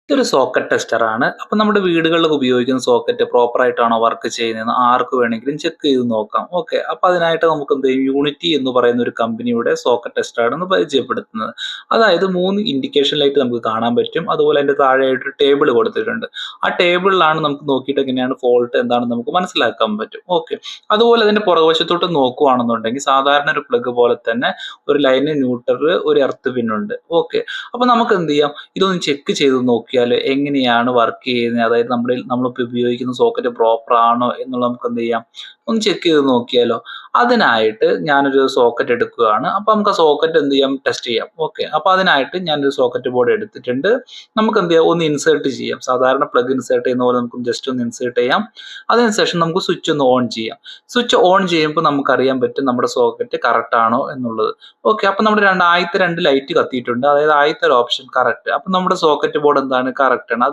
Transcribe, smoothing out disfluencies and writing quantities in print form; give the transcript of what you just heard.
ഇതൊരു socket tester ആണ്. അപ്പൊ നമ്മുടെ വീടുകളിൽ ഉപയോഗിക്കുന്ന സോക്കറ്റ് പ്രോപ്പർ ആയിട്ടാണോ വർക്ക് ചെയ്യുന്നതെന്ന് ആർക്ക് വേണമെങ്കിലും ചെക്ക് ചെയ്ത് നോക്കാം. ഓക്കെ. അപ്പൊ അതിനായിട്ട് നമുക്ക് എന്ത് ചെയ്യും, യൂണിറ്റി എന്ന് പറയുന്ന ഒരു കമ്പനിയുടെ സോക്കറ്റ് ടെസ്റ്റർ ആണ് ഒന്ന് പരിചയപ്പെടുത്തുന്നത്. അതായത് 3 ഇൻഡിക്കേഷൻ ലൈറ്റ് നമുക്ക് കാണാൻ പറ്റും. അതുപോലെ അതിന്റെ താഴെയായിട്ട് ടേബിൾ കൊടുത്തിട്ടുണ്ട്. ആ ടേബിളിലാണ് നമുക്ക് നോക്കിയിട്ട് എങ്ങനെയാണ് ഫോൾട്ട് എന്താണെന്ന് നമുക്ക് മനസ്സിലാക്കാൻ പറ്റും. ഓക്കെ. അതുപോലെ അതിന്റെ പുറകുവശത്തോട്ട് നോക്കുകയാണെന്നുണ്ടെങ്കിൽ സാധാരണ ഒരു പ്ലഗ് പോലെ തന്നെ ഒരു ലൈന്, ന്യൂട്രൽ, ഒരു എർത്ത് പിൻ ഉണ്ട്. ഓക്കെ. അപ്പൊ നമുക്ക് എന്ത് ചെയ്യാം, ഇതൊന്ന് ചെക്ക് ചെയ്ത് നോക്കിയാൽ എങ്ങനെയാണ് വർക്ക് ചെയ്യുന്നത്, അതായത് നമ്മളിപ്പോൾ ഉപയോഗിക്കുന്ന സോക്കറ്റ് പ്രോപ്പർ ആണോ എന്നുള്ളത് നമുക്ക് എന്ത് ചെയ്യാം, ഒന്ന് ചെക്ക് ചെയ്ത് നോക്കിയാലോ. അതിനായിട്ട് ഞാനൊരു സോക്കറ്റ് എടുക്കുകയാണ്. അപ്പൊ നമുക്ക് ആ സോക്കറ്റ് എന്ത് ചെയ്യാം, ടെസ്റ്റ് ചെയ്യാം. ഓക്കെ. അപ്പൊ അതിനായിട്ട് ഞാനൊരു സോക്കറ്റ് ബോർഡ് എടുത്തിട്ടുണ്ട്. നമുക്ക് എന്ത് ചെയ്യാം, ഒന്ന് ഇൻസേർട്ട് ചെയ്യാം. സാധാരണ പ്ലഗ് ഇൻസേർട്ട് ചെയ്യുന്ന പോലെ നമുക്ക് ജസ്റ്റ് ഒന്ന് ഇൻസേർട്ട് ചെയ്യാം. അതിനുശേഷം നമുക്ക് സ്വിച്ച് ഒന്ന് ഓൺ ചെയ്യാം. സ്വിച്ച് ഓൺ ചെയ്യുമ്പോൾ നമുക്ക് അറിയാൻ പറ്റും നമ്മുടെ സോക്കറ്റ് കറക്റ്റ് ആണോ എന്നുള്ളത്. ഓക്കെ. അപ്പൊ നമ്മുടെ ആദ്യത്തെ 2 ലൈറ്റ് കത്തിയിട്ടുണ്ട്. അതായത് ആദ്യത്തെ ഒരു ഓപ്ഷൻ കറക്റ്റ്. അപ്പൊ നമ്മുടെ സോക്കറ്റ് ബോർഡ് എന്താണ്, കറക്റ്റ് ആണ്.